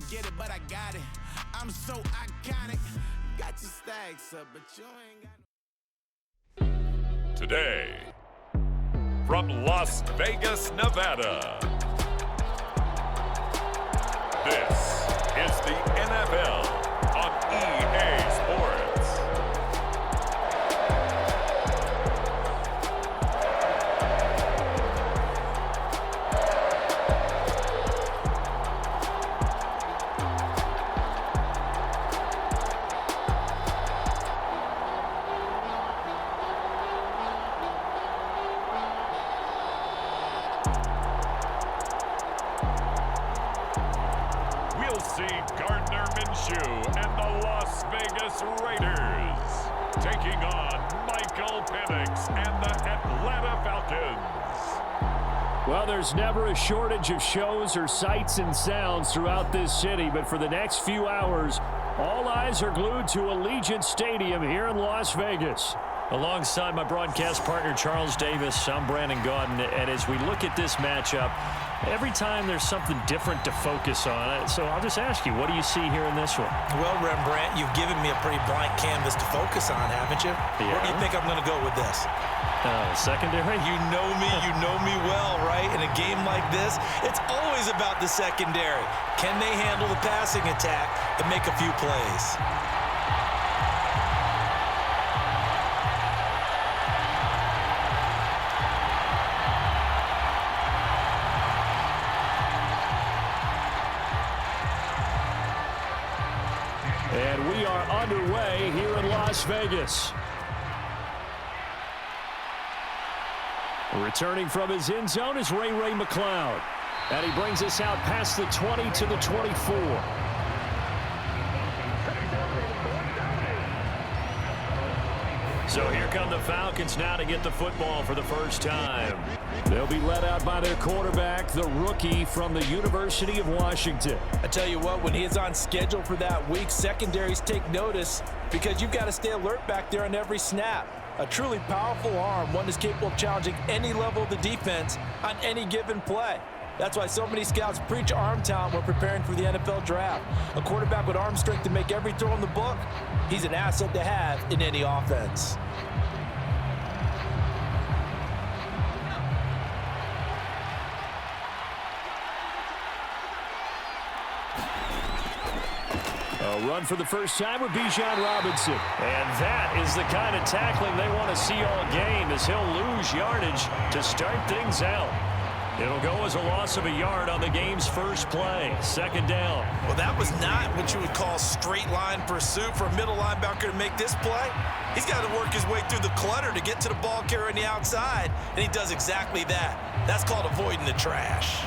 don't get it, but I got it. I'm so iconic. Got your stacks up, but you ain't got. Today, from Las Vegas, Nevada, this is the NFL on EA Sports. Gardner Minshew and the Las Vegas Raiders taking on Michael Penix and the Atlanta Falcons. Well, there's never a shortage of shows or sights and sounds throughout this city, but for the next few hours, all eyes are glued to Allegiant Stadium here in Las Vegas. Alongside my broadcast partner, Charles Davis, I'm Brandon Gaudin, and as we look at this matchup, every time there's something different to focus on. So I'll just ask you, what do you see here in this one? Well, Rembrandt, you've given me a pretty blank canvas to focus on, haven't you? Yeah. Where do you think I'm going to go with this? Secondary? You know me well, right? In a game like this, it's always about the secondary. Can they handle the passing attack and make a few plays? And we are underway here in Las Vegas. Returning from his end zone is Ray McCloud. And he brings us out past the 20 to the 24. So here come the Falcons now to get the football for the first time. They'll be led out by their quarterback, the rookie from the University of Washington. I tell you what, when he is on schedule for that week, secondaries take notice because you've got to stay alert back there on every snap. A truly powerful arm, one that's capable of challenging any level of the defense on any given play. That's why so many scouts preach arm talent when preparing for the NFL draft. A quarterback with arm strength to make every throw in the book, he's an asset to have in any offense. A run for the first time with Bijan Robinson. And that is the kind of tackling they want to see all game, as he'll lose yardage to start things out. It'll go as a loss of a yard on the game's first play. Second down. Well, that was not what you would call straight line pursuit for a middle linebacker to make this play. He's got to work his way through the clutter to get to the ball carrier on the outside, and he does exactly that. That's called avoiding the trash.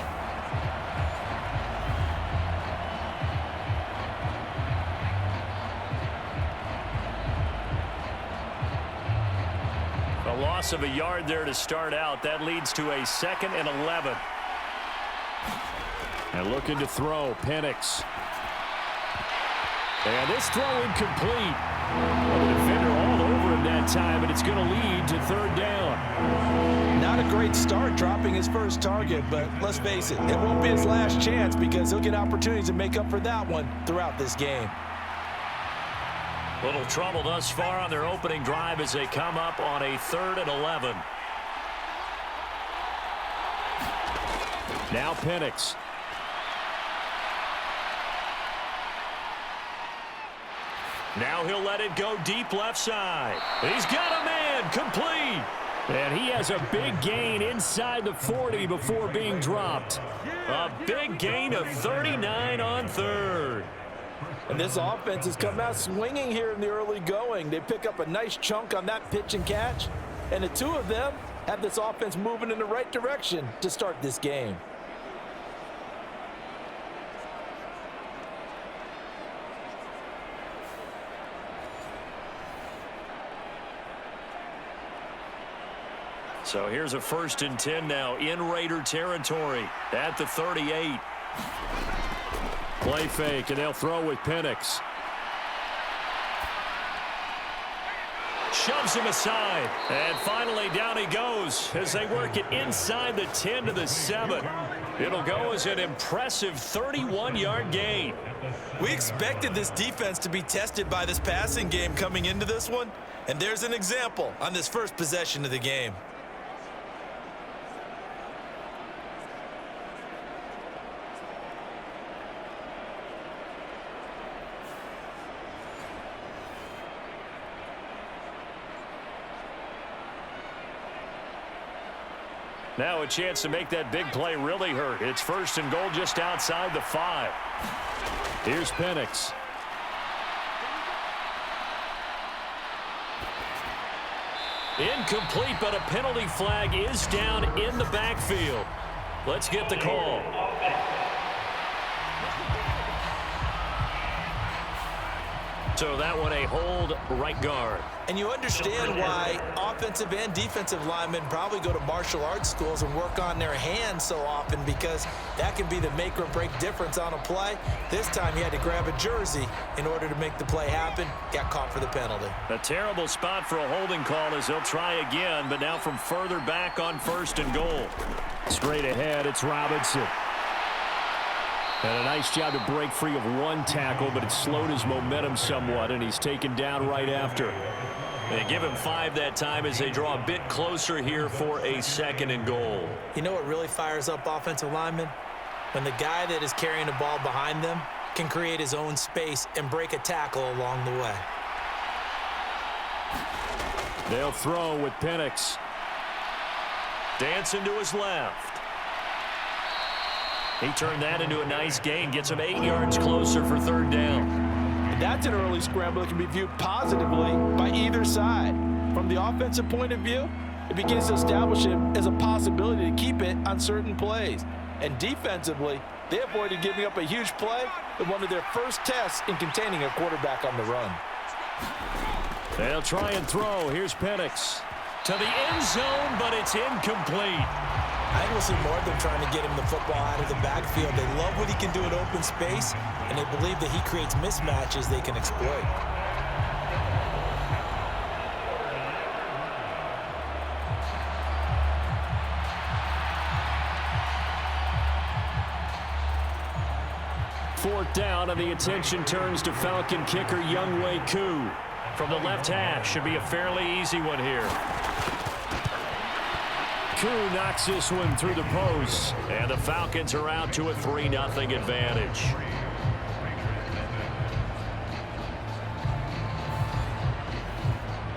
A loss of a yard there to start out. That leads to a 2nd and 11. And looking to throw, Penix. And this throw incomplete. Well, the defender all over him that time, and it's going to lead to 3rd down. Not a great start dropping his first target, but let's face it, it won't be his last chance because he'll get opportunities to make up for that one throughout this game. Little trouble thus far on their opening drive as they come up on a 3rd and 11. Now Penix. Now he'll let it go deep left side. He's got a man, complete. And he has a big gain inside the 40 before being dropped. A big gain of 39 on 3rd. And this offense has come out swinging here in the early going. They pick up a nice chunk on that pitch and catch. And the two of them have this offense moving in the right direction to start this game. So here's a 1st and 10 now in Raider territory at the 38. Play fake, and they'll throw with Penix. shoves him aside. And finally down he goes as they work it inside the 10 to the 7. It'll go as an impressive 31-yard gain. We expected this defense to be tested by this passing game coming into this one, and there's an example on this first possession of the game. Now a chance to make that big play really hurt. It's 1st and goal just outside the 5. Here's Penix. Incomplete, but a penalty flag is down in the backfield. Let's get the call. So that one a hold right guard. And you understand why offensive and defensive linemen probably go to martial arts schools and work on their hands so often, because that can be the make or break difference on a play. This time he had to grab a jersey in order to make the play happen. Got caught for the penalty. A terrible spot for a holding call as they'll try again, but now from further back on 1st and goal. Straight ahead, it's Robinson. And a nice job to break free of one tackle, but it slowed his momentum somewhat, and he's taken down right after. They give him 5 that time as they draw a bit closer here for a 2nd and goal. You know what really fires up offensive linemen? When the guy that is carrying the ball behind them can create his own space and break a tackle along the way. They'll throw with Penix. Dancing to his left. He turned that into a nice gain, gets him 8 yards closer for 3rd down. And that's an early scramble that can be viewed positively by either side. From the offensive point of view, it begins to establish him as a possibility to keep it on certain plays. And defensively, they avoided giving up a huge play in one of their first tests in containing a quarterback on the run. They'll try and throw. Here's Penix. To the end zone, but it's incomplete. I think we'll see more of them trying to get him the football out of the backfield. They love what he can do in open space, and they believe that he creates mismatches they can exploit. Fourth down, and the attention turns to Falcon kicker Younghoe Koo. From the left hash, should be a fairly easy one here. Koo knocks this one through the post, and the Falcons are out to a 3-0 advantage.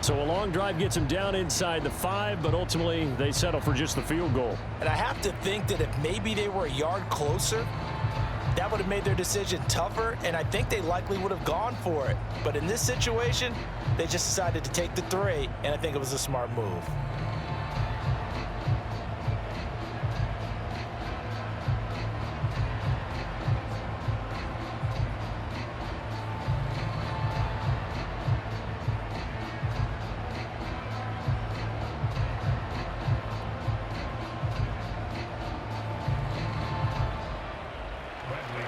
So a long drive gets them down inside the 5, but ultimately they settle for just the field goal. And I have to think that if maybe they were a yard closer, that would have made their decision tougher, and I think they likely would have gone for it. But in this situation, they just decided to take the 3, and I think it was a smart move.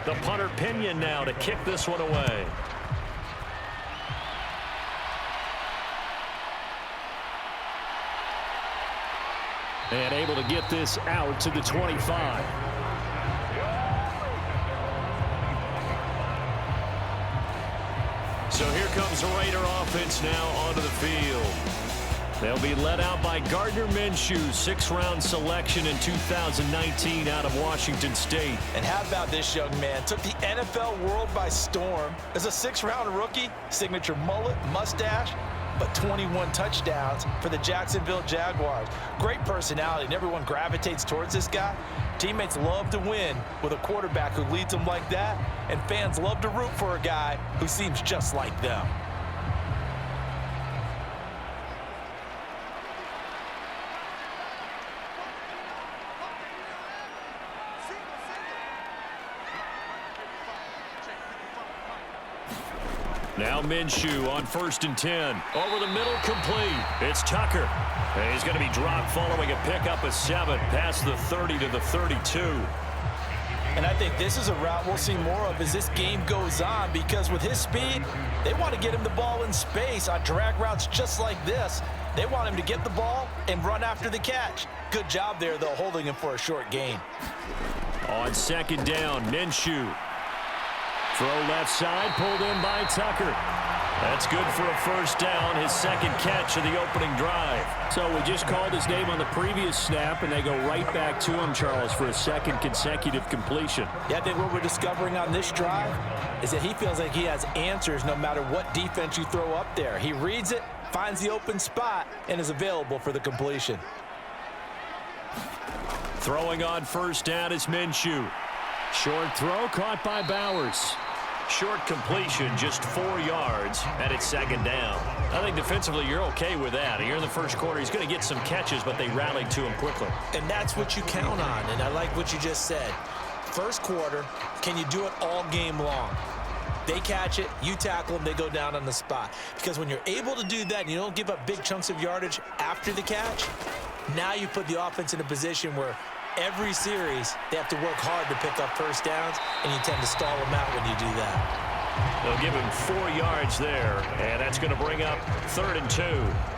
The punter Pinion now to kick this one away. And able to get this out to the 25. So here comes the Raider offense now onto the field. They'll be led out by Gardner Minshew, 6th-round selection in 2019 out of Washington State. And how about this young man? Took the NFL world by storm as a 6th-round rookie, signature mullet, mustache, but 21 touchdowns for the Jacksonville Jaguars. Great personality, and everyone gravitates towards this guy. Teammates love to win with a quarterback who leads them like that, and fans love to root for a guy who seems just like them. Now Minshew on 1st and 10. Over the middle, complete. It's Tucker. And he's going to be dropped following a pickup of 7 past the 30 to the 32. And I think this is a route we'll see more of as this game goes on, because with his speed, they want to get him the ball in space on drag routes just like this. They want him to get the ball and run after the catch. Good job there, though, holding him for a short gain. On second down, Minshew. Throw left side, pulled in by Tucker. That's good for a first down, his second catch of the opening drive. So we just called his name on the previous snap, and they go right back to him, Charles, for a second consecutive completion. Yeah, I think what we're discovering on this drive is that he feels like he has answers no matter what defense you throw up there. He reads it, finds the open spot, and is available for the completion. Throwing on first down is Minshew. Short throw caught by Bowers. Short completion, just 4 yards, and it's second down. I think defensively you're okay with that. Here in the first quarter, he's going to get some catches, but they rallied to him quickly. And that's what you count on, and I like what you just said. First quarter, can you do it all game long? They catch it, you tackle them, they go down on the spot. Because when you're able to do that and you don't give up big chunks of yardage after the catch, now you put the offense in a position where every series, they have to work hard to pick up first downs, and you tend to stall them out when you do that. They'll give him 4 yards there, and that's going to bring up 3rd and 2.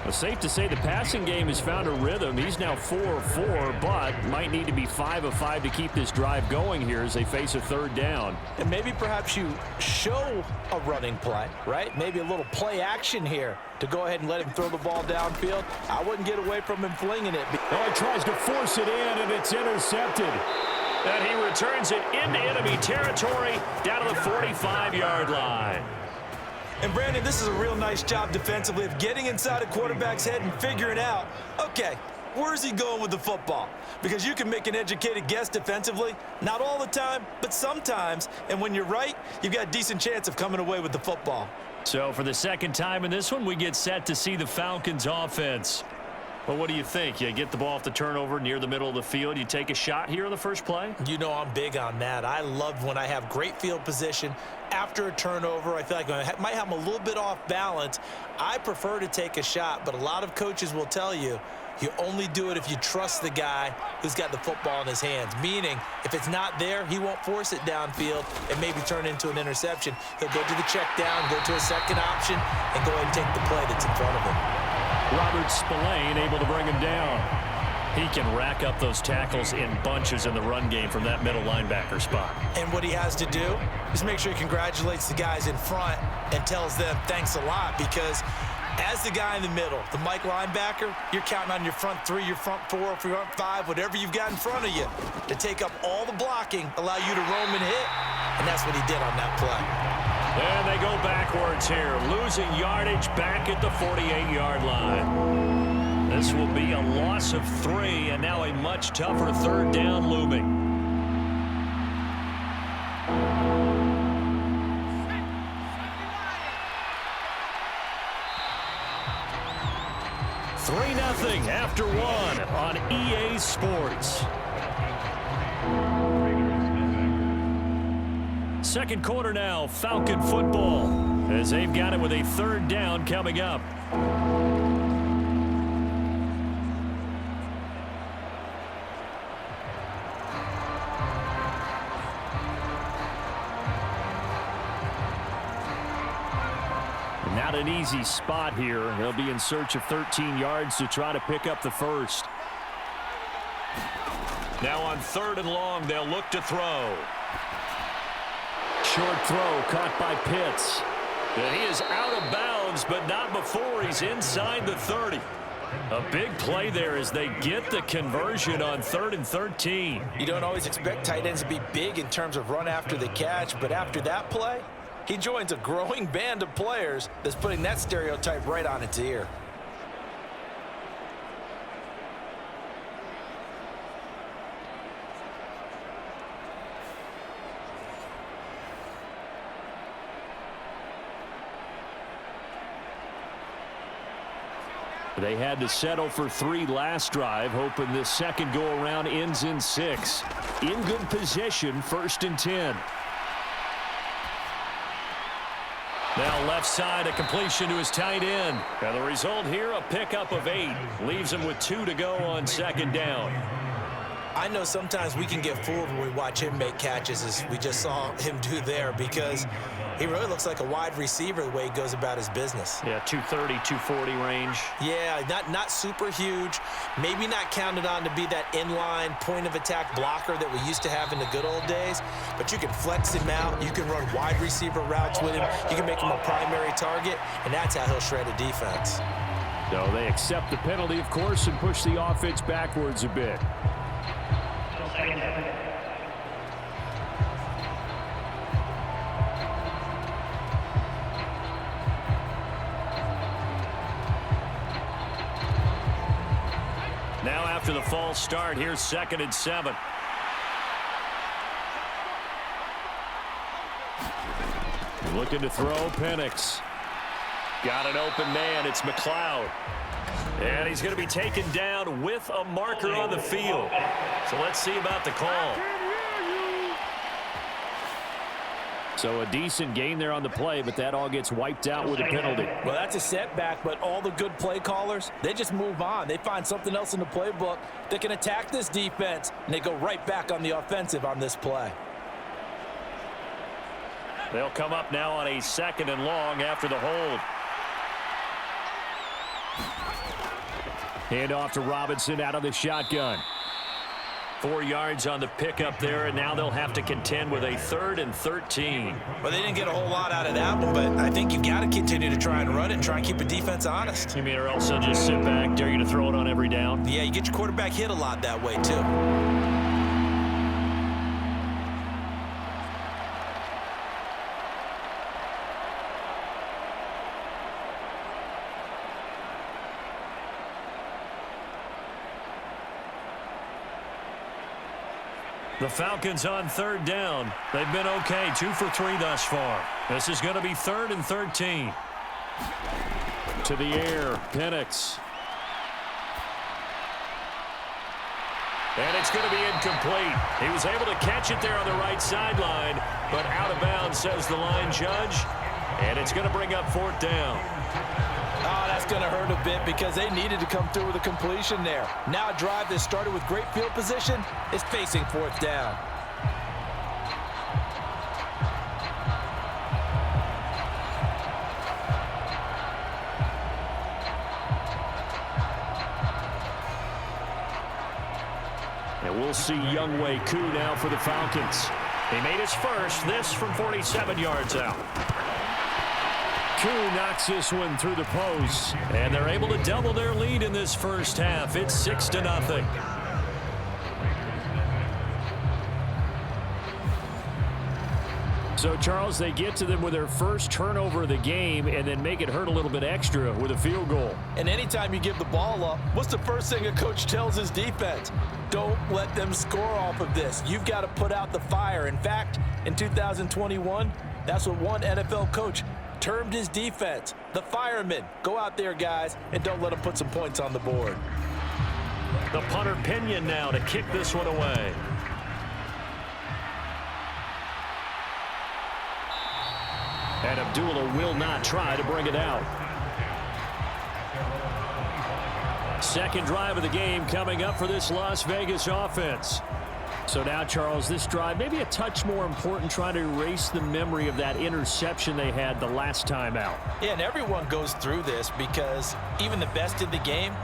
Well, safe to say the passing game has found a rhythm. He's now 4 of 4, but might need to be 5 of 5 to keep this drive going here as they face a 3rd down. And maybe perhaps you show a running play, right? Maybe a little play action here to go ahead and let him throw the ball downfield. I wouldn't get away from him flinging it. Oh, he tries to force it in, and it's intercepted. And he returns it into enemy territory down to the 45-yard line. And, Brandon, this is a real nice job defensively of getting inside a quarterback's head and figuring out, okay, where's he going with the football? Because you can make an educated guess defensively, not all the time, but sometimes. And when you're right, you've got a decent chance of coming away with the football. So for the second time in this one, we get set to see the Falcons offense. Well, what do you think? You get the ball off the turnover near the middle of the field. You take a shot here on the first play? You know I'm big on that. I love when I have great field position. After a turnover, I feel like I might have them a little bit off balance. I prefer to take a shot, but a lot of coaches will tell you, you only do it if you trust the guy who's got the football in his hands. Meaning, if it's not there, he won't force it downfield and maybe turn into an interception. He'll go to the check down, go to a second option, and go ahead and take the play that's in front of him. Robert Spillane able to bring him down. He can rack up those tackles in bunches in the run game from that middle linebacker spot. And what he has to do is make sure he congratulates the guys in front and tells them thanks a lot, because as the guy in the middle, the Mike linebacker, you're counting on your front 3, your front 4, your front 5, whatever you've got in front of you to take up all the blocking, allow you to roam and hit, and that's what he did on that play. And they go backwards here, losing yardage back at the 48-yard line. This will be a loss of 3, and now a much tougher 3rd down looming. Three 0 after 1 on EA Sports. Second quarter now, Falcon football, as they've got it with a 3rd down coming up. Not an easy spot here. They'll be in search of 13 yards to try to pick up the first. Now on 3rd and long, they'll look to throw. Short throw caught by Pitts. And he is out of bounds, but not before he's inside the 30. A big play there as they get the conversion on 3rd and 13. You don't always expect tight ends to be big in terms of run after the catch, but after that play, he joins a growing band of players that's putting that stereotype right on its ear. They had to settle for 3 last drive, hoping this second go-around ends in 6. In good position, 1st and 10. Now left side, a completion to his tight end. And the result here, a pickup of 8. Leaves him with 2 to go on 2nd down. I know sometimes we can get fooled when we watch him make catches, as we just saw him do there, because he really looks like a wide receiver the way he goes about his business. Yeah, 230, 240 range. Yeah, not super huge. Maybe not counted on to be that inline point-of-attack blocker that we used to have in the good old days, but you can flex him out. You can run wide receiver routes with him. You can make him a primary target, and that's how he'll shred a defense. So they accept the penalty, of course, and push the offense backwards a bit. Now after the false start, here's 2nd and 7. Looking to throw, Penix. Got an open man, it's McLeod. And he's going to be taken down with a marker on the field. So let's see about the call. So a decent gain there on the play, but that all gets wiped out with a penalty. Well, that's a setback, but all the good play callers, they just move on. They find something else in the playbook that can attack this defense, and they go right back on the offensive on this play. They'll come up now on a 2nd and long after the hold. Hand off to Robinson out of the shotgun. 4 yards on the pickup there, and now they'll have to contend with a 3rd and 13. Well, they didn't get a whole lot out of that one, but I think you've got to continue to try and run it and try and keep the defense honest. You mean or else they'll just sit back, dare you to throw it on every down? Yeah, you get your quarterback hit a lot that way, too. The Falcons on 3rd down. They've been okay, 2 for 3 thus far. This is going to be 3rd and 13. To the air, Penix. And it's going to be incomplete. He was able to catch it there on the right sideline, but out of bounds, says the line judge. And it's going to bring up 4th down. Oh, that's going to hurt a bit because they needed to come through with a completion there. Now a drive that started with great field position is facing 4th down. And we'll see Younghoe Koo now for the Falcons. He made his first, this from 47 yards out. Koo knocks this one through the post, and they're able to double their lead in this first half. It's 6-0. So, Charles, they get to them with their first turnover of the game and then make it hurt a little bit extra with a field goal. And anytime you give the ball up, what's the first thing a coach tells his defense? Don't let them score off of this. You've got to put out the fire. In fact, in 2021, that's what one NFL coach termed his defense, the firemen. Go out there, guys, and don't let them put some points on the board. The punter Pinion now to kick this one away. And Abdullah will not try to bring it out. Second drive of the game coming up for this Las Vegas offense. So now, Charles, this drive maybe a touch more important, trying to erase the memory of that interception they had the last time out. Yeah, and everyone goes through this because even the best in the game,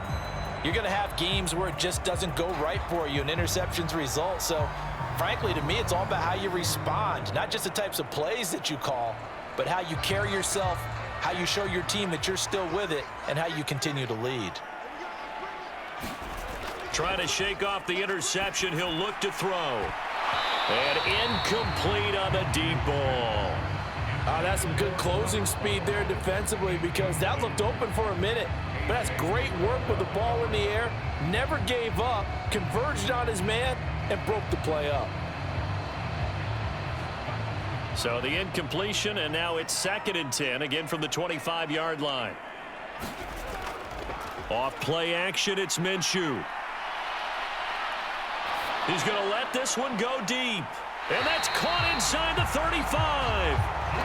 you're going to have games where it just doesn't go right for you and interceptions result. So, frankly, to me, it's all about how you respond, not just the types of plays that you call, but how you carry yourself, how you show your team that you're still with it, and how you continue to lead. Trying to shake off the interception. He'll look to throw. And incomplete on the deep ball. That's some good closing speed there defensively because that looked open for a minute. But that's great work with the ball in the air. Never gave up, converged on his man, and broke the play up. So the incompletion, and now it's 2nd and 10, again from the 25-yard line. Off play action, it's Minshew. He's going to let this one go deep. And that's caught inside the 35.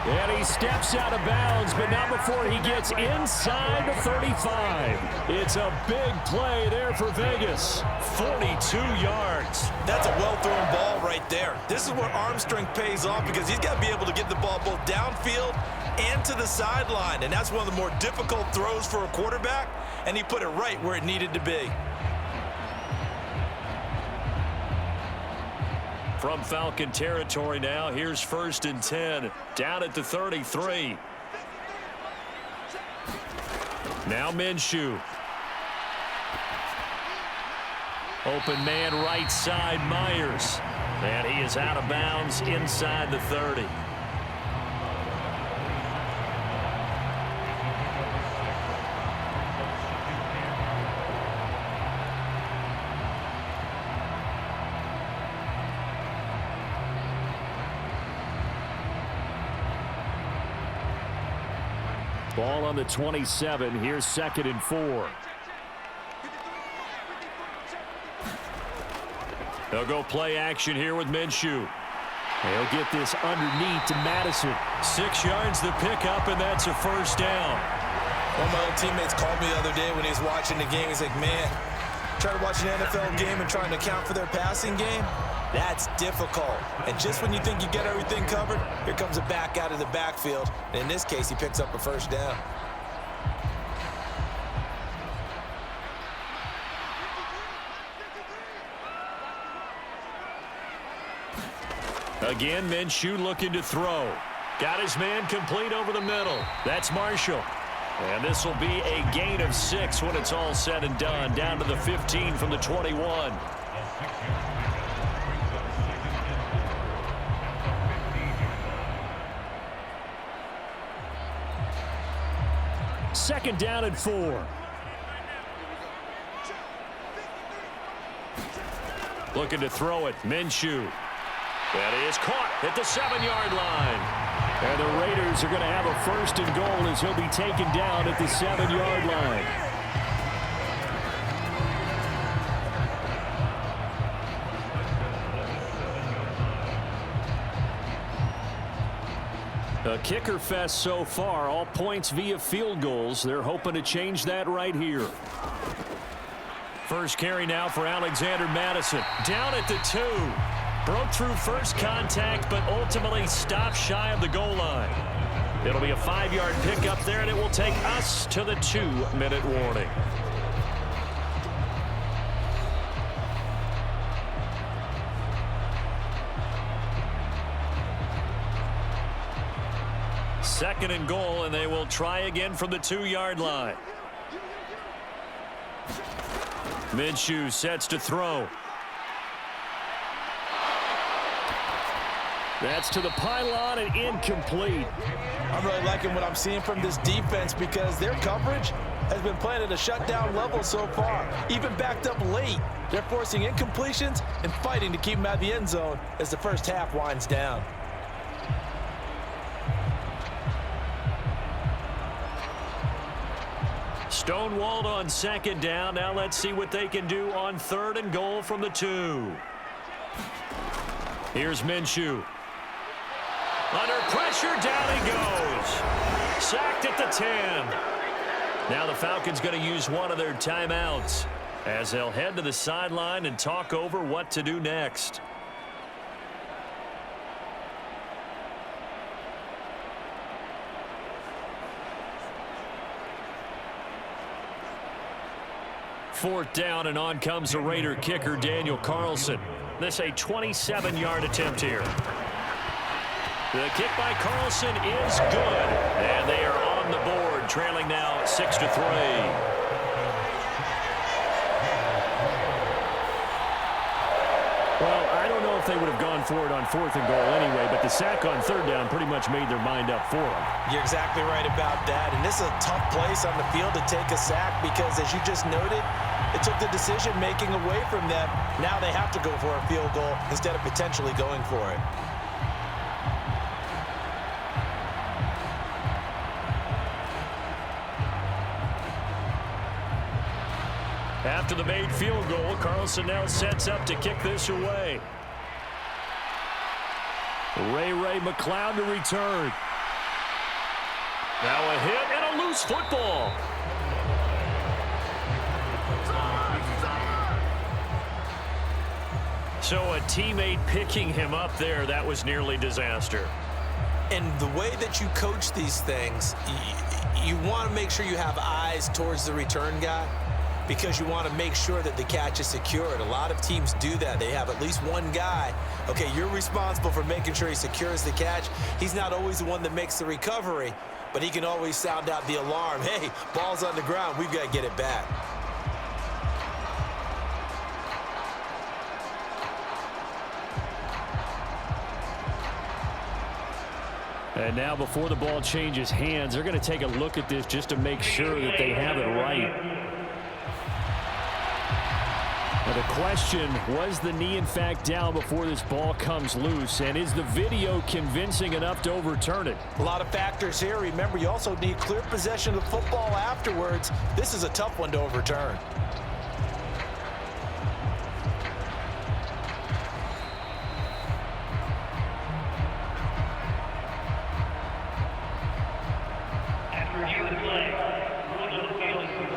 And He steps out of bounds, but not before he gets inside the 35. It's a big play there for Vegas. 42 yards. That's a well-thrown ball right there. This is where arm strength pays off because he's got to be able to get the ball both downfield and to the sideline, and that's one of the more difficult throws for a quarterback, and he put it right where it needed to be. From Falcon territory now, here's 1st and 10, down at the 33. Now Minshew. Open man right side, Myers. And he is out of bounds inside the 30. Ball on the 27. Here's 2nd and 4. They'll go play action here with Minshew. They'll get this underneath to Madison. 6 yards the pickup, and that's a 1st down. One of my old teammates called me the other day when he was watching the game. He's like, man, trying to watch an NFL game and trying to account for their passing game, that's difficult. And just when you think you get everything covered, here comes a back out of the backfield. And in this case, he picks up a 1st down. Again, Minshew looking to throw. Got his man complete over the middle. That's Marshall. And this will be a gain of 6 when it's all said and done. Down to the 15 from the 21. Second down and 4. Looking to throw it. Minshew. That is caught at the 7-yard line. And the Raiders are going to have a 1st and goal as he'll be taken down at the 7-yard line. A kicker fest so far, all points via field goals. They're hoping to change that right here. First carry now for Alexander Madison. Down at the 2. Broke through first contact, but ultimately stopped shy of the goal line. It'll be a 5-yard pickup there, and it will take us to the 2-minute warning. Second and goal, and they will try again from the 2-yard line. Minshew sets to throw. That's to the pylon and incomplete. I'm really liking what I'm seeing from this defense because their coverage has been playing at a shutdown level so far. Even backed up late, they're forcing incompletions and fighting to keep them out of the end zone as the first half winds down. Stonewalled on 2nd down. Now let's see what they can do on 3rd and goal from the 2. Here's Minshew. Under pressure, down he goes. Sacked at the 10. Now the Falcons going to use one of their timeouts as they'll head to the sideline and talk over what to do next. Fourth down, and on comes the Raider kicker, Daniel Carlson. This a 27-yard attempt here. The kick by Carlson is good, and they are on the board, trailing now 6-3. Well, I don't know if they would have gone for it on 4th and goal anyway, but the sack on 3rd down pretty much made their mind up for them. You're exactly right about that, and this is a tough place on the field to take a sack because, as you just noted, it took the decision-making away from them. Now they have to go for a field goal instead of potentially going for it. After the made field goal, Carlson now sets up to kick this away. Ray McLeod to return. Now a hit and a loose football. So a teammate picking him up there, that was nearly disaster. And the way that you coach these things, you want to make sure you have eyes towards the return guy because you want to make sure that the catch is secured. A lot of teams do that. They have at least one guy. Okay, you're responsible for making sure he secures the catch. He's not always the one that makes the recovery, but he can always sound out the alarm. Hey, ball's on the ground. We've got to get it back. And now before the ball changes hands, they're going to take a look at this just to make sure that they have it right. Now the question, was the knee in fact down before this ball comes loose? And is the video convincing enough to overturn it? A lot of factors here. Remember, you also need clear possession of the football afterwards. This is a tough one to overturn.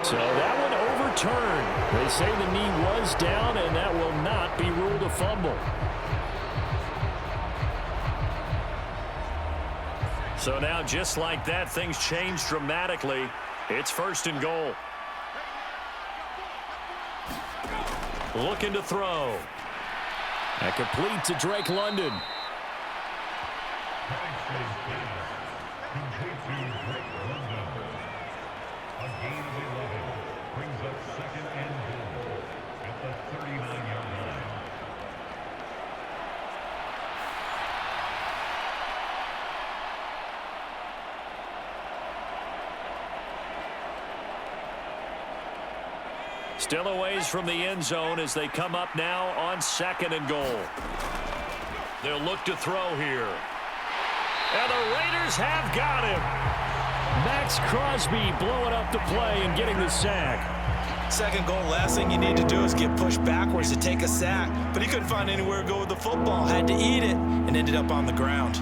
So that one overturned. They say the knee was down, and that will not be ruled a fumble. So now, just like that, things change dramatically. It's 1st and goal. Looking to throw. That complete to Drake London. Still a ways from the end zone as they come up now on 2nd and goal. They'll look to throw here. And the Raiders have got him. Max Crosby blowing up the play and getting the sack. 2nd goal, last thing you need to do is get pushed backwards to take a sack. But he couldn't find anywhere to go with the football. Had to eat it and ended up on the ground.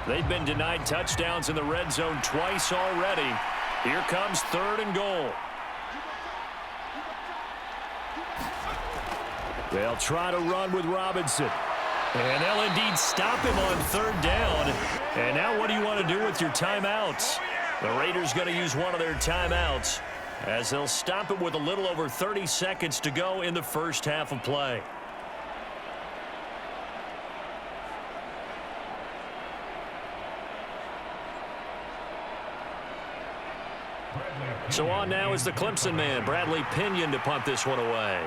They've been denied touchdowns in the red zone twice already. Here comes 3rd and goal. They'll try to run with Robinson. And they'll indeed stop him on 3rd down. And now what do you want to do with your timeouts? The Raiders going to use one of their timeouts as they'll stop it with a little over 30 seconds to go in the first half of play. So on now is the Clemson man, Bradley Pinion, to punt this one away.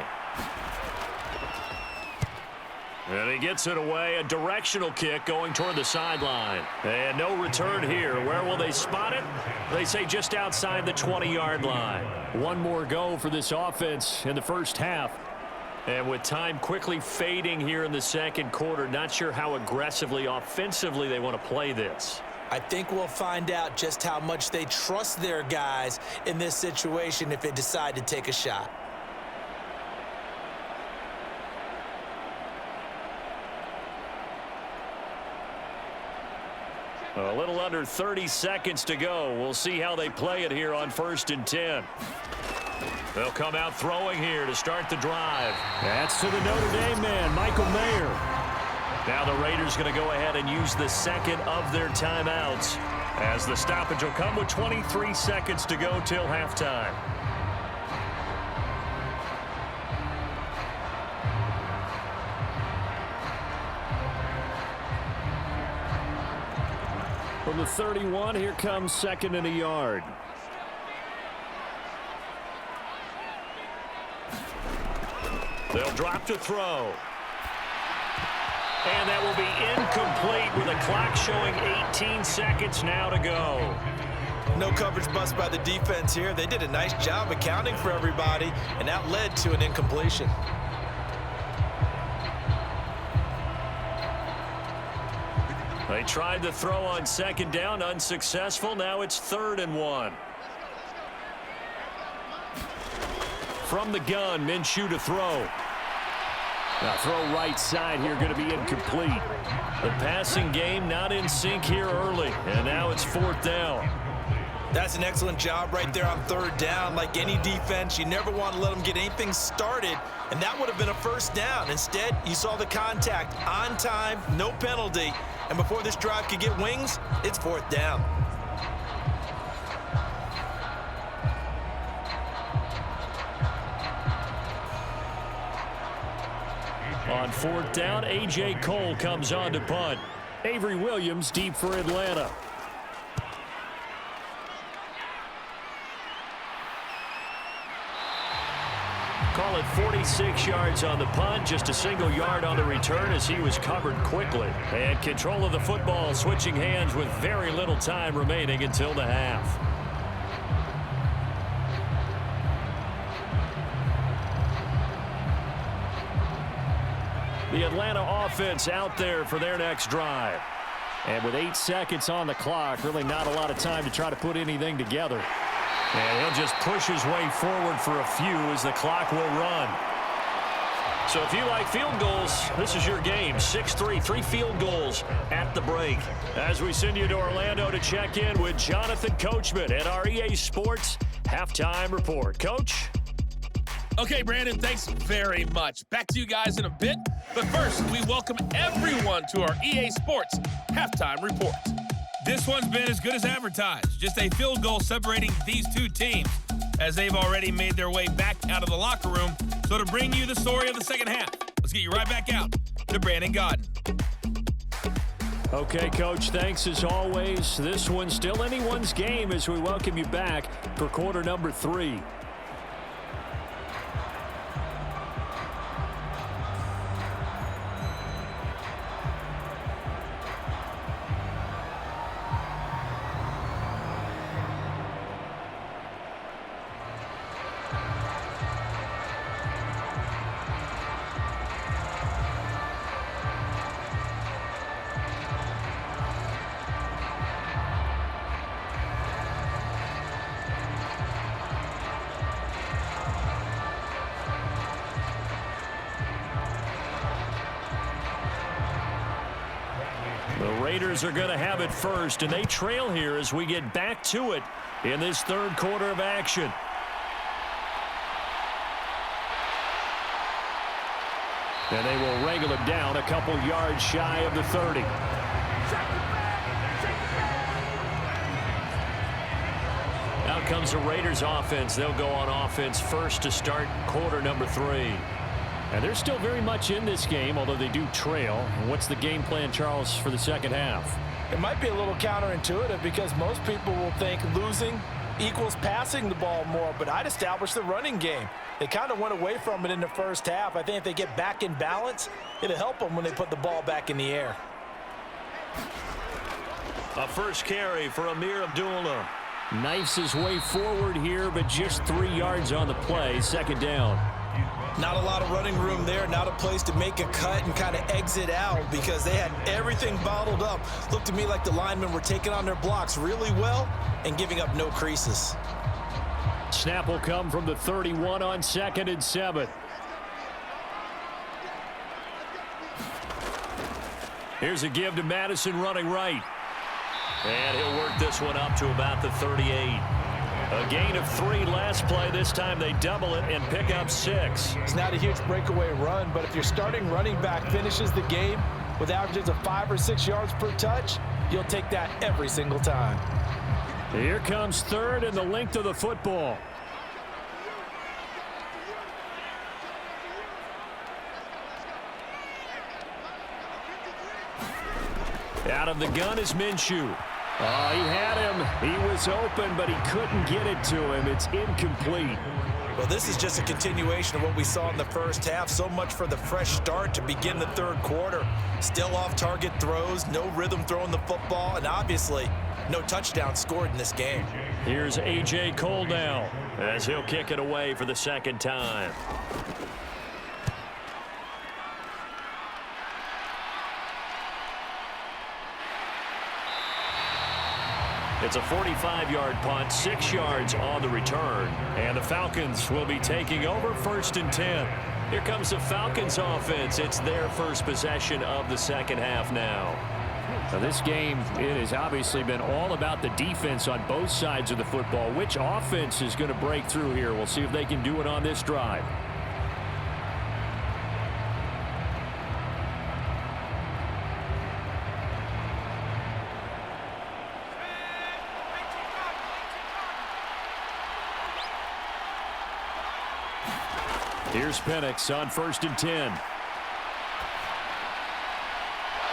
And he gets it away, a directional kick going toward the sideline. And no return here. Where will they spot it? They say just outside the 20-yard line. One more go for this offense in the first half. And with time quickly fading here in the 2nd quarter, not sure how aggressively, offensively they want to play this. I think we'll find out just how much they trust their guys in this situation if they decide to take a shot. A little under 30 seconds to go. We'll see how they play it here on 1st and 10. They'll come out throwing here to start the drive. That's to the Notre Dame man, Michael Mayer. Now the Raiders going to go ahead and use the 2nd of their timeouts as the stoppage will come with 23 seconds to go till halftime. From the 31, here comes 2nd and a yard. They'll drop to throw. And that will be incomplete with a clock showing 18 seconds now to go. No coverage bust by the defense here. They did a nice job accounting for everybody, and that led to an incompletion. They tried to throw on second down, unsuccessful. Now it's 3rd and 1. From the gun, Minshew to throw. Now throw right side here, going to be incomplete. The passing game not in sync here early, and now it's 4th down. That's an excellent job right there on 3rd down. Like any defense, you never want to let them get anything started, and that would have been a 1st down. Instead, you saw the contact on time, no penalty, and before this drive could get wings, it's 4th down. On 4th down, A.J. Cole comes on to punt. Avery Williams deep for Atlanta. Call it 46 yards on the punt, just a single yard on the return as he was covered quickly. And control of the football switching hands with very little time remaining until the half. The Atlanta offense out there for their next drive. And with 8 seconds on the clock, really not a lot of time to try to put anything together. And he'll just push his way forward for a few as the clock will run. So if you like field goals, this is your game. 6-3, 3 field goals at the break. As we send you to Orlando to check in with Jonathan Coachman at our EA Sports Halftime Report. Coach? Okay, Brandon, thanks very much. Back to you guys in a bit. But first, we welcome everyone to our EA Sports Halftime Report. This one's been as good as advertised. Just a field goal separating these two teams as they've already made their way back out of the locker room. So to bring you the story of the second half, let's get you right back out to Brandon Godden. Okay, Coach, thanks as always. This one's still anyone's game as we welcome you back for quarter number 3. Raiders are going to have it first, and they trail here as we get back to it in this 3rd quarter of action. And they will wrangle it down a couple yards shy of the 30. Out comes the Raiders offense. They'll go on offense first to start quarter number 3. And they're still very much in this game, although they do trail. What's the game plan, Charles, for the second half? It might be a little counterintuitive because most people will think losing equals passing the ball more, but I'd establish the running game. They kind of went away from it in the first half. I think if they get back in balance, it'll help them when they put the ball back in the air. A first carry for Amir Abdullah. Knifes his way forward here, but just 3 yards on the play. 2nd down. Not a lot of running room there, not a place to make a cut and kind of exit out because they had everything bottled up. Looked to me like the linemen were taking on their blocks really well and giving up no creases. Snap will come from the 31 on 2nd and 7. Here's a give to Madison running right. And he'll work this one up to about the 38. A gain of 3 last play. This time they double it and pick up 6. It's not a huge breakaway run, but if your starting running back finishes the game with averages of 5 or 6 yards per touch, you'll take that every single time. Here comes 3rd and the length of the football. Out of the gun is Minshew. He had him. He was open, but he couldn't get it to him. It's incomplete. Well, this is just a continuation of what we saw in the first half. So much for the fresh start to begin the 3rd quarter. Still off-target throws, no rhythm throwing the football, and obviously no touchdown scored in this game. Here's A.J. Cole now as he'll kick it away for the 2nd time. It's a 45-yard punt, 6 yards on the return. And the Falcons will be taking over 1st and 10. Here comes the Falcons offense. It's their first possession of the second half now. Now this game, it has obviously been all about the defense on both sides of the football. Which offense is going to break through here? We'll see if they can do it on this drive. Here's Penix on 1st and 10.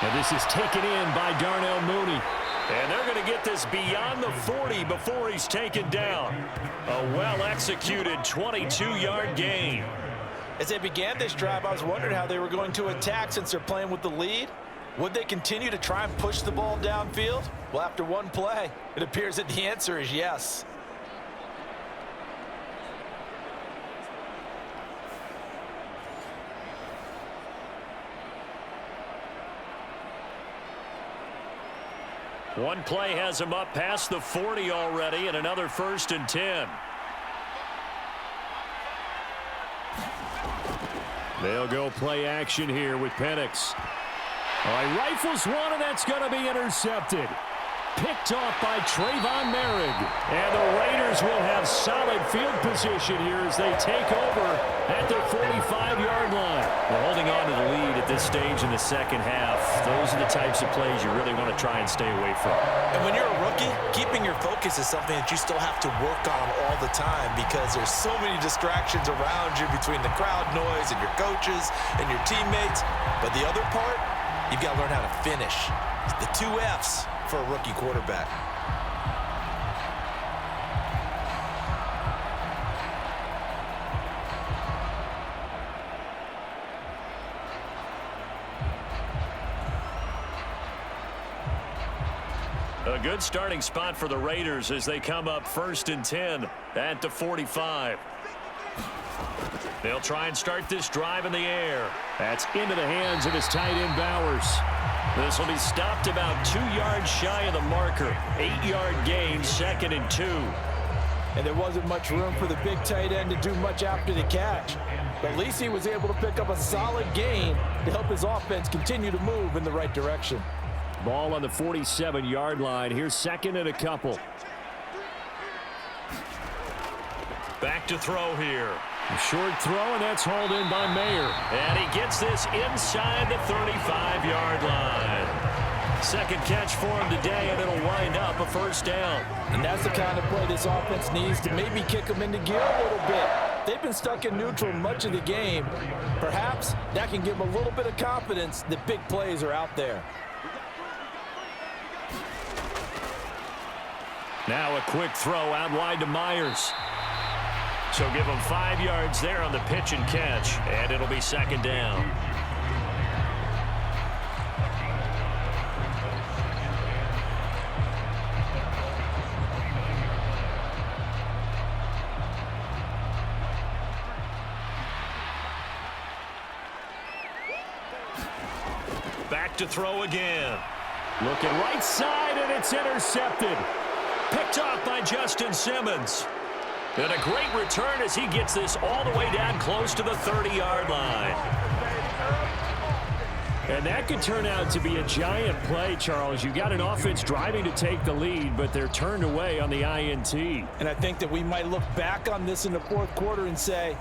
And this is taken in by Darnell Mooney. And they're going to get this beyond the 40 before he's taken down. A well-executed 22-yard gain. As they began this drive, I was wondering how they were going to attack since they're playing with the lead. Would they continue to try and push the ball downfield? Well, after one play, it appears that the answer is yes. One play has him up past the 40 already, and another 1st and 10. They'll go play action here with Penix. All right, rifles one, and that's going to be intercepted. Picked off by Trayvon Merrick. And the Raiders will have solid field position here as they take over at the 45-yard line. They're holding on to the lead at this stage in the second half. Those are the types of plays you really want to try and stay away from. And when you're a rookie, keeping your focus is something that you still have to work on all the time because there's so many distractions around you between the crowd noise and your coaches and your teammates. But the other part, you've got to learn how to finish. The 2 F's for a rookie quarterback. A good starting spot for the Raiders as they come up 1st and 10 at the 45. They'll try and start this drive in the air. That's into the hands of his tight end Bowers. This will be stopped about 2 yards shy of the marker. 8-yard gain, 2nd and 2. And there wasn't much room for the big tight end to do much after the catch. But at least he was able to pick up a solid gain to help his offense continue to move in the right direction. Ball on the 47-yard line. Here's 2nd and a couple. Back to throw here. A short throw, and that's hauled in by Mayer. And he gets this inside the 35-yard line. Second catch for him today, and it'll wind up a 1st down. And that's the kind of play this offense needs to maybe kick them into gear a little bit. They've been stuck in neutral much of the game. Perhaps that can give them a little bit of confidence that big plays are out there. Now a quick throw out wide to Myers. So give him 5 yards there on the pitch and catch, and it'll be 2nd down. Back to throw again. Looking right side, and it's intercepted. Picked off by Justin Simmons. And a great return as he gets this all the way down close to the 30-yard line. And that could turn out to be a giant play, Charles. You got an offense driving to take the lead, but they're turned away on the INT. And I think that we might look back on this in the 4th quarter and say,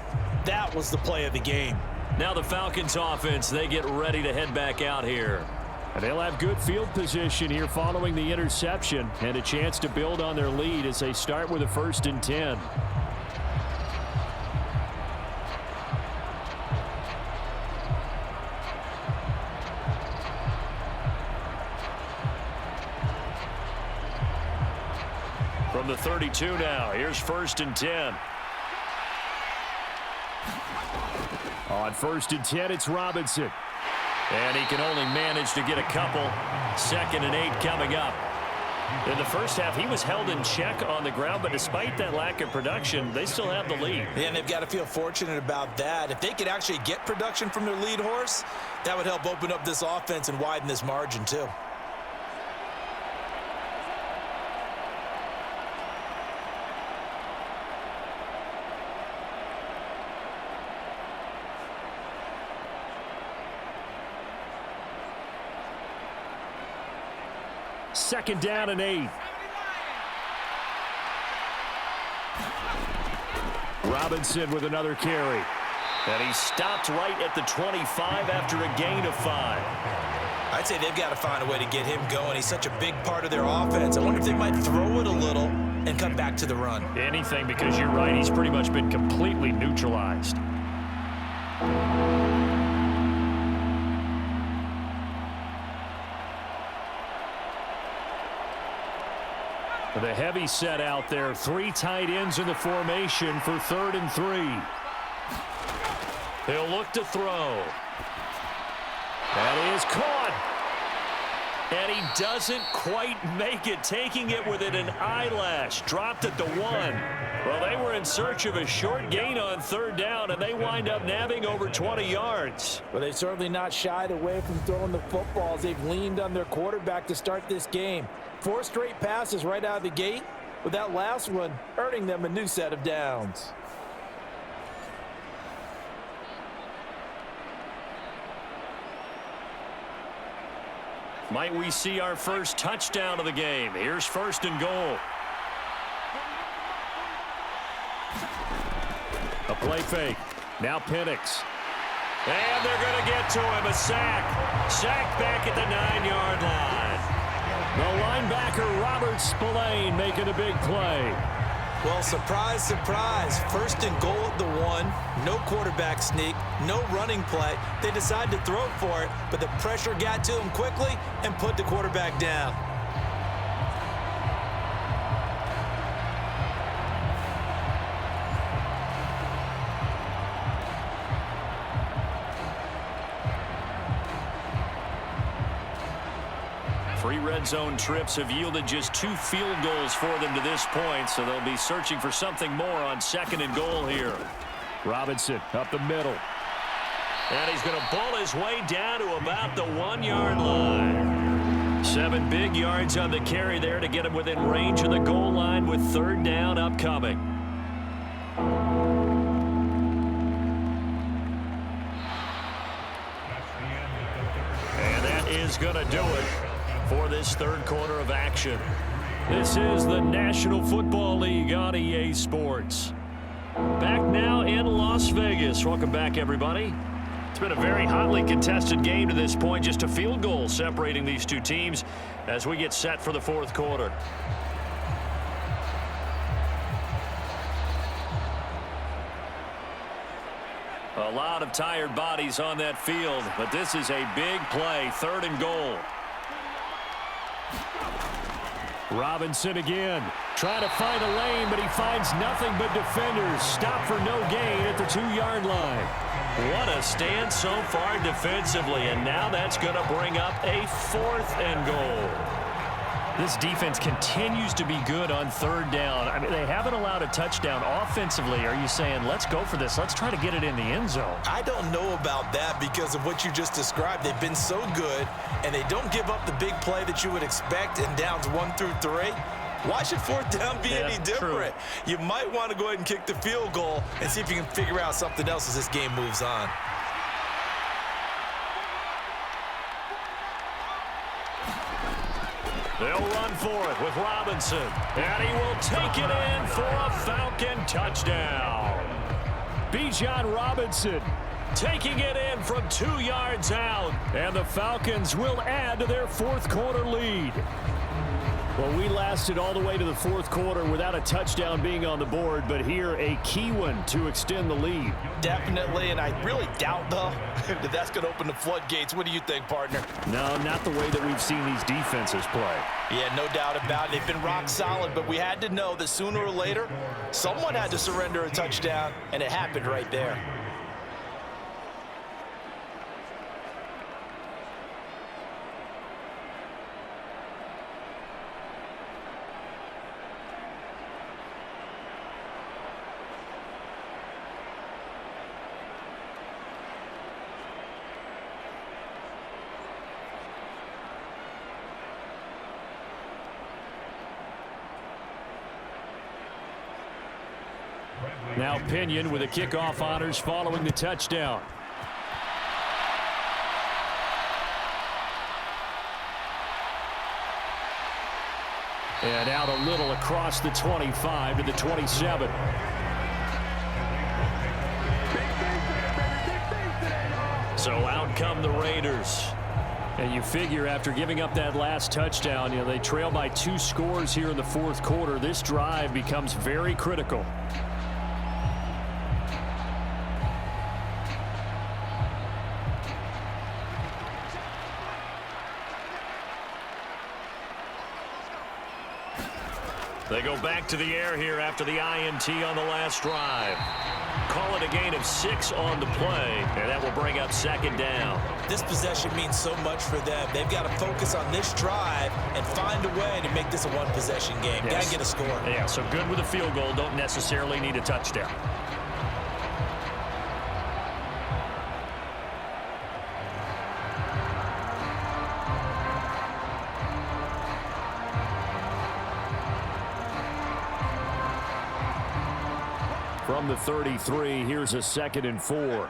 that was the play of the game. Now the Falcons offense, they get ready to head back out here. And they'll have good field position here following the interception and a chance to build on their lead as they start with a 1st and 10. From the 32 now, here's 1st and 10. On 1st and 10, it's Robinson. And he can only manage to get a couple. 2nd and 8 coming up. In the first half, he was held in check on the ground, but despite that lack of production, they still have the lead. Yeah, and they've got to feel fortunate about that. If they could actually get production from their lead horse, that would help open up this offense and widen this margin too. 2nd down and 8. Robinson with another carry. And he stopped right at the 25 after a gain of 5. I'd say they've got to find a way to get him going. He's such a big part of their offense. I wonder if they might throw it a little and come back to the run. Anything, because you're right, he's pretty much been completely neutralized. The heavy set out there. 3 tight ends in the formation for 3rd and 3. He'll look to throw. That is caught. And he doesn't quite make it, taking it within an eyelash. Dropped at the 1. Well, they were in search of a short gain on 3rd down, and they wind up nabbing over 20 yards. Well, they've certainly not shied away from throwing the footballs. They've leaned on their quarterback to start this game. 4 straight passes right out of the gate, with that last one earning them a new set of downs. Might we see our first touchdown of the game? Here's 1st and goal. A play fake. Now Penix. And they're going to get to him. A sack. Sack back at the 9-yard line. The linebacker, Robert Spillane, making a big play. Well, surprise, surprise. 1st and goal at the 1. No quarterback sneak. No running play. They decide to throw for it, but the pressure got to him quickly and put the quarterback down. Three red zone trips have yielded just 2 field goals for them to this point, so they'll be searching for something more on 2nd and goal here. Robinson up the middle. And he's going to bull his way down to about the 1-yard line. 7 big yards on the carry there to get him within range of the goal line with 3rd down upcoming. And that is going to do it for this 3rd quarter of action. This is the National Football League on EA Sports. Back now in Las Vegas. Welcome back, everybody. It's been a very hotly contested game to this point. Just a field goal separating these 2 teams as we get set for the 4th quarter. A lot of tired bodies on that field, but this is a big play. 3rd and goal. Robinson again, trying to find a lane, but he finds nothing but defenders. Stop for no gain at the 2-yard line. What a stand so far defensively, and now that's going to bring up a 4th and goal. This defense continues to be good on 3rd down. I mean, they haven't allowed a touchdown offensively. Are you saying, let's go for this? Let's try to get it in the end zone. I don't know about that because of what you just described. They've been so good, and they don't give up the big play that you would expect in downs 1 through 3. Why should 4th down be any different? True. You might want to go ahead and kick the field goal and see if you can figure out something else as this game moves on. They'll run for it with Robinson, and he will take it in for a Falcon touchdown. Bijan Robinson taking it in from 2 yards out, and the Falcons will add to their 4th quarter lead. Well, we lasted all the way to the 4th quarter without a touchdown being on the board, but here a key one to extend the lead. Definitely, and I really doubt, though, that that's going to open the floodgates. What do you think, partner? No, not the way that we've seen these defenses play. Yeah, no doubt about it. They've been rock solid, but we had to know that sooner or later, someone had to surrender a touchdown, and it happened right there. Now Pinion with the kickoff honors following the touchdown. And out a little across the 25 to the 27. So out come the Raiders. And you figure after giving up that last touchdown, they trail by 2 scores here in the fourth quarter. This drive becomes very critical. They go back to the air here after the INT on the last drive. Call it a gain of 6 on the play, and that will bring up second down. This possession means so much for them. They've got to focus on this drive and find a way to make this a one-possession game. Yes. Got to get a score. Yeah, so good with a field goal. Don't necessarily need a touchdown. From the 33, here's a 2nd and 4.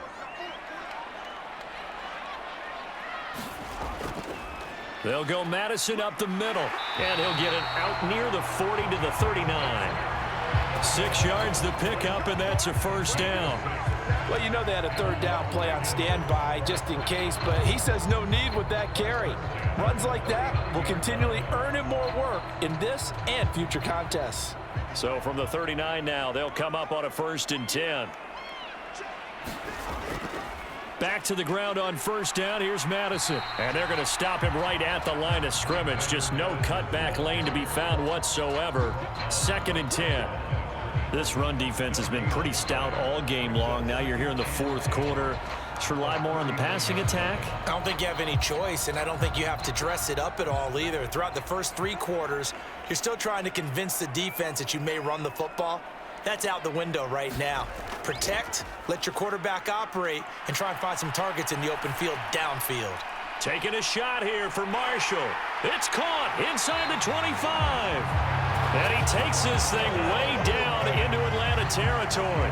They'll go Madison up the middle, and he'll get it out near the 40 to the 39. 6 yards the pickup, and that's a first down. Well, they had a 3rd down play on standby just in case, but he says no need with that carry. Runs like that will continually earn him more work in this and future contests. So from the 39 now, they'll come up on a 1st and 10. Back to the ground on 1st down. Here's Madison. And they're going to stop him right at the line of scrimmage. Just no cutback lane to be found whatsoever. 2nd and 10. This run defense has been pretty stout all game long. Now you're here in the fourth quarter. Just rely more on the passing attack. I don't think you have any choice, and I don't think you have to dress it up at all either. Throughout the first 3 quarters, you're still trying to convince the defense that you may run the football. That's out the window right now. Protect, let your quarterback operate, and try and find some targets in the open field downfield. Taking a shot here for Marshall. It's caught inside the 25. And he takes this thing way down into Atlanta territory.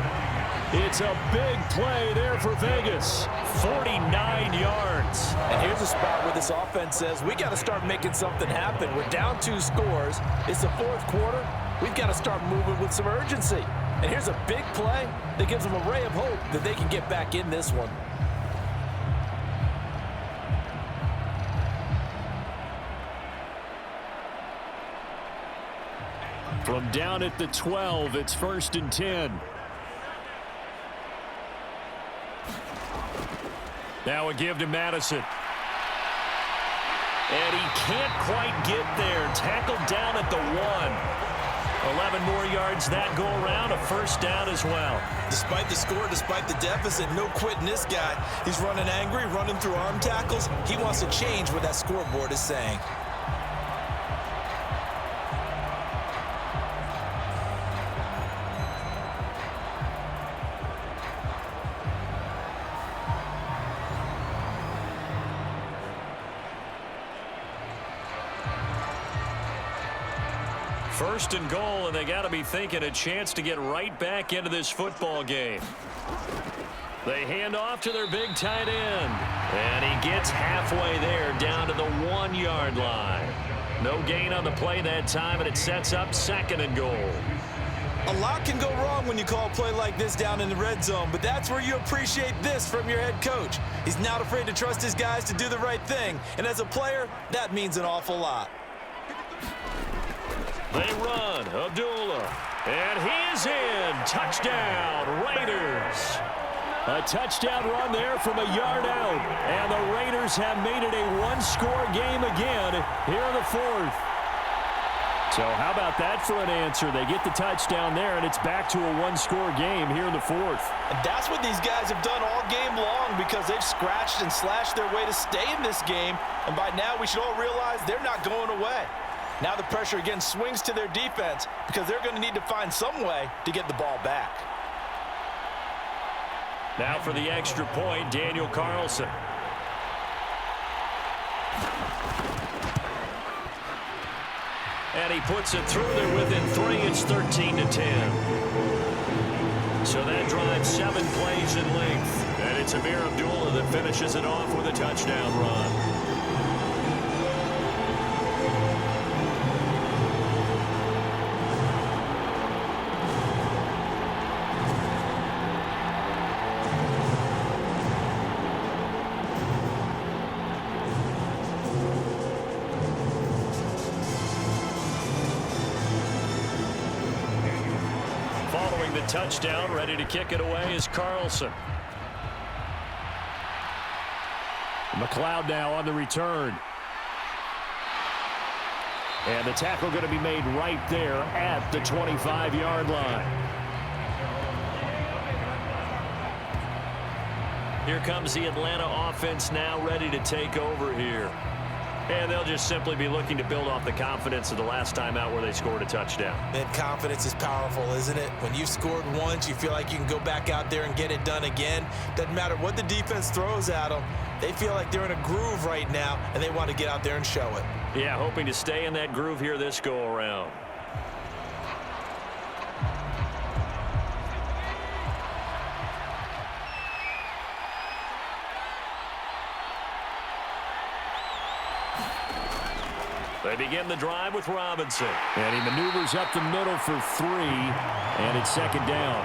It's a big play there for Vegas. 49 yards. And here's a spot where this offense says, we got to start making something happen. We're down 2 scores. It's the fourth quarter. We've got to start moving with some urgency. And here's a big play that gives them a ray of hope that they can get back in this one. From down at the 12, it's 1st and 10. Now a give to Madison. And he can't quite get there. Tackled down at the 1. 11 more yards that go around. A 1st down as well. Despite the score, despite the deficit, no quitting this guy. He's running angry, running through arm tackles. He wants to change what that scoreboard is saying. First and goal, and they got to be thinking a chance to get right back into this football game. They hand off to their big tight end. And he gets halfway there, down to the 1-yard line. No gain on the play that time, and it sets up 2nd and goal. A lot can go wrong when you call a play like this down in the red zone, but that's where you appreciate this from your head coach. He's not afraid to trust his guys to do the right thing, and as a player, that means an awful lot. They run. Abdullah. And he is in. Touchdown, Raiders. A touchdown run there from a yard out. And the Raiders have made it a 1-score game again here in the 4th. So how about that for an answer? They get the touchdown there, and it's back to a 1-score game here in the 4th. And that's what these guys have done all game long because they've scratched and slashed their way to stay in this game. And by now, we should all realize they're not going away. Now the pressure again swings to their defense because they're going to need to find some way to get the ball back. Now for the extra point, Daniel Carlson. And he puts it through there within 3. It's 13-10. So that drives 7 plays in length. And it's Amir Abdullah that finishes it off with a touchdown run. scoring the touchdown. Ready to kick it away is Carlson. McLeod now on the return. And the tackle going to be made right there at the 25-yard line. Here comes the Atlanta offense now ready to take over here. And they'll just simply be looking to build off the confidence of the last time out where they scored a touchdown. And confidence is powerful, isn't it? When you've scored once, you feel like you can go back out there and get it done again. Doesn't matter what the defense throws at them. They feel like they're in a groove right now, and they want to get out there and show it. Yeah, hoping to stay in that groove here this go-around. They begin the drive with Robinson. And he maneuvers up the middle for 3, and it's second down.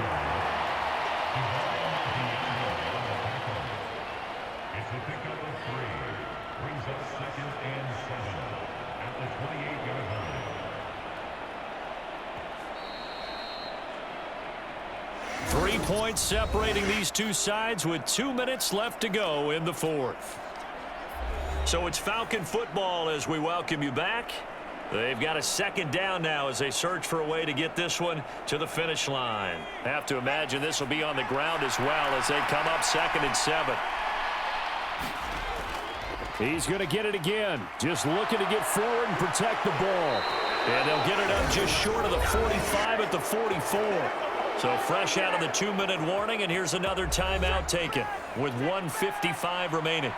It's a pickup of 3. Brings up 2nd and 7 at the 28-yard line. 3 points separating these two sides with 2 minutes left to go in the fourth. So it's Falcon football as we welcome you back. They've got a second down now as they search for a way to get this one to the finish line. Have to imagine this will be on the ground as well as they come up 2nd and 7. He's going to get it again. Just looking to get forward and protect the ball. And they'll get it up just short of the 45 at the 44. So fresh out of the 2-minute warning, and here's another timeout taken with 1:55 remaining.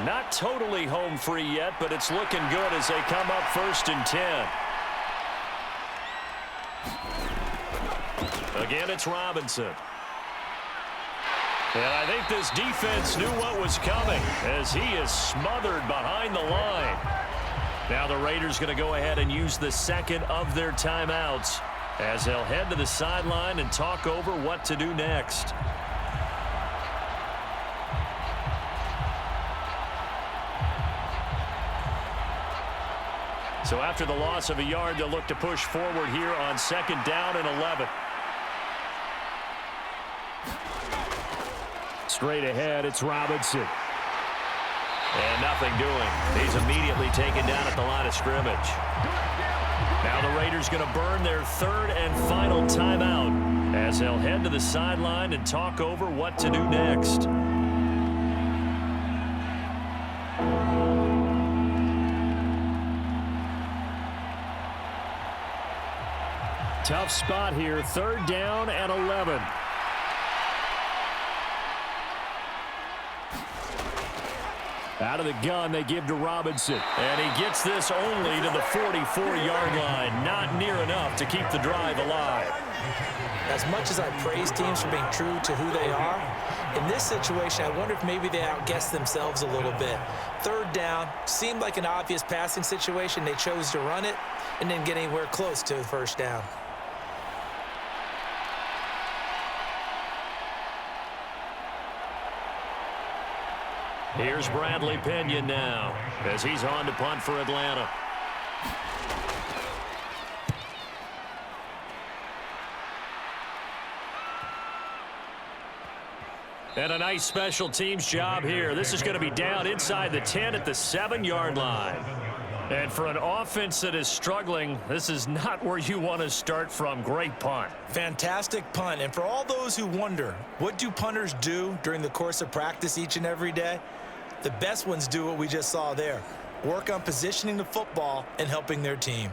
Not totally home free yet, but it's looking good as they come up 1st and 10. Again, it's Robinson. And I think this defense knew what was coming as he is smothered behind the line. Now the Raiders going to go ahead and use the second of their timeouts as they'll head to the sideline and talk over what to do next. So after the loss of a yard, they'll look to push forward here on 2nd down and 11. Straight ahead, it's Robinson. And nothing doing. He's immediately taken down at the line of scrimmage. Now the Raiders going to burn their 3rd and final timeout as they'll head to the sideline and talk over what to do next. Tough spot here, 3rd down and 11. Out of the gun, they give to Robinson. And he gets this only to the 44-yard line. Not near enough to keep the drive alive. As much as I praise teams for being true to who they are, in this situation, I wonder if maybe they outguessed themselves a little bit. 3rd down, seemed like an obvious passing situation. They chose to run it and didn't get anywhere close to the 1st down. Here's Bradley Pinion now as he's on to punt for Atlanta. And a nice special teams job here. This is going to be down inside the 10 at the 7-yard line. And for an offense that is struggling, this is not where you want to start from. Great punt. Fantastic punt. And for all those who wonder, what do punters do during the course of practice each and every day? The best ones do what we just saw there. Work on positioning the football and helping their team.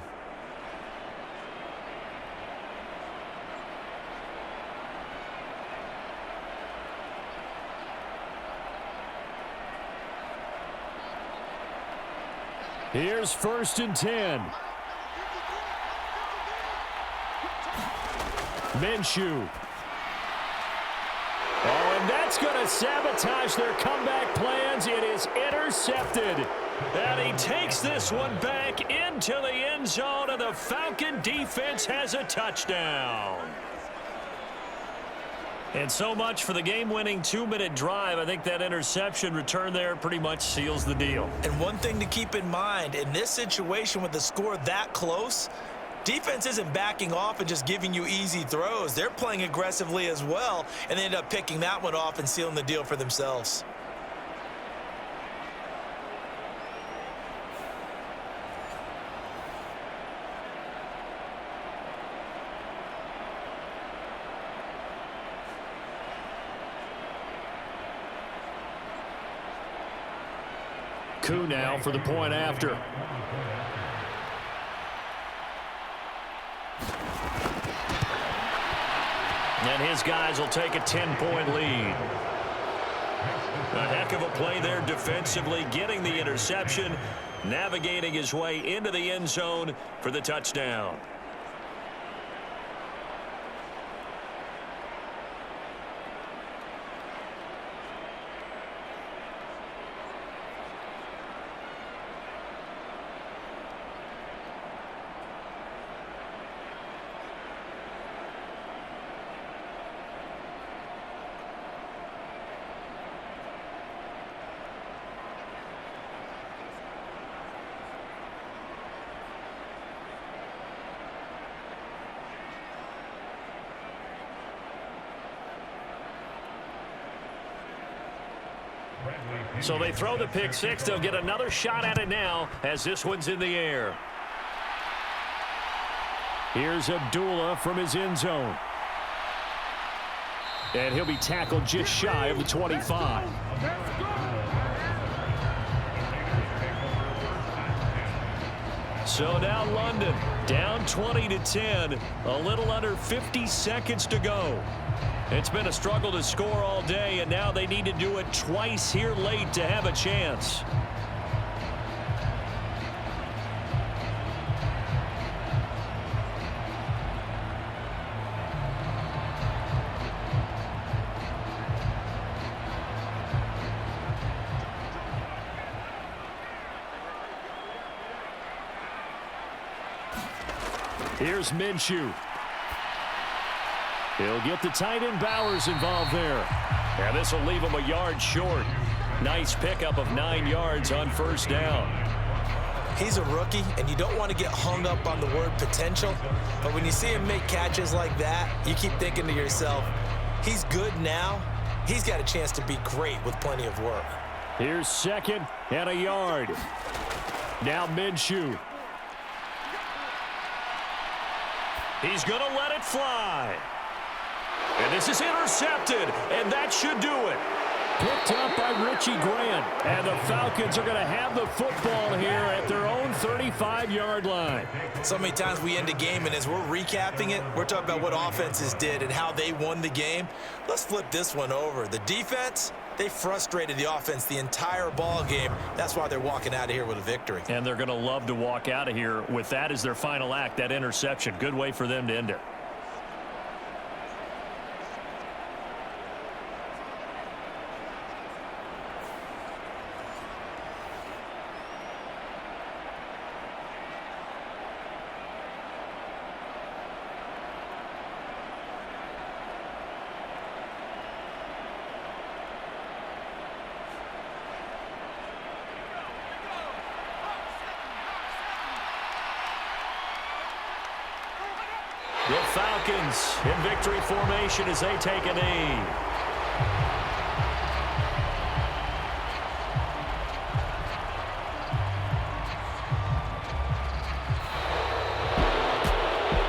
Here's 1st and 10. Minshew. Oh, and that's going to sabotage their comeback plans. It is intercepted. And he takes this one back into the end zone, and the Falcon defense has a touchdown. And so much for the game-winning 2-minute drive. I think that interception return there pretty much seals the deal. And one thing to keep in mind, in this situation with the score that close, defense isn't backing off and just giving you easy throws. They're playing aggressively as well, and they end up picking that one off and sealing the deal for themselves. Coup now for the point after. And his guys will take a 10-point lead. A heck of a play there defensively, getting the interception, navigating his way into the end zone for the touchdown. So they throw the pick six. They'll get another shot at it now as this one's in the air. Here's Abdullah from his end zone. And he'll be tackled just shy of the 25. So now London down 20-10. A little under 50 seconds to go. It's been a struggle to score all day, and now they need to do it twice here late to have a chance. Here's Minshew. He'll get the tight end Bowers involved there. And this will leave him a yard short. Nice pickup of 9 yards on first down. He's a rookie, and you don't want to get hung up on the word potential. But when you see him make catches like that, you keep thinking to yourself, he's good now. He's got a chance to be great with plenty of work. Here's second and a yard. Now Minshew. He's going to let it fly. And this is intercepted, and that should do it. Picked up by Richie Grant, and the Falcons are going to have the football here at their own 35-yard line. So many times we end a game, and as we're recapping it, we're talking about what offenses did and how they won the game. Let's flip this one over. The defense, they frustrated the offense the entire ball game. That's why they're walking out of here with a victory. And they're going to love to walk out of here with that as their final act, that interception. Good way for them to end it. The Falcons in victory formation as they take a knee.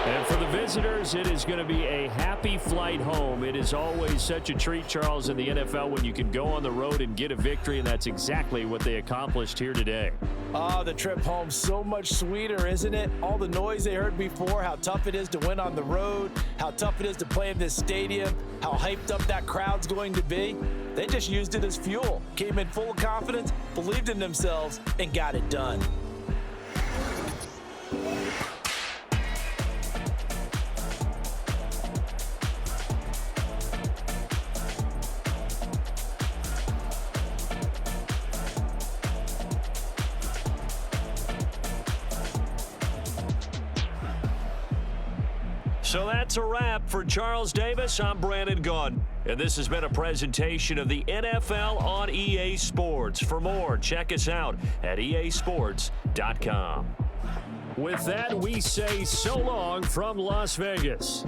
And for the visitors, it is going to be a happy flight home. It is always such a treat, Charles, in the NFL when you can go on the road and get a victory, and that's exactly what they accomplished here today. Oh, the trip home so much sweeter, isn't it? All the noise they heard before, how tough it is to win on the road, how tough it is to play in this stadium, how hyped up that crowd's going to be. They just used it as fuel, came in full of confidence, believed in themselves, and got it done. So that's a wrap. For Charles Davis, I'm Brandon Gaudin. And this has been a presentation of the NFL on EA Sports. For more, check us out at easports.com. With that, we say so long from Las Vegas.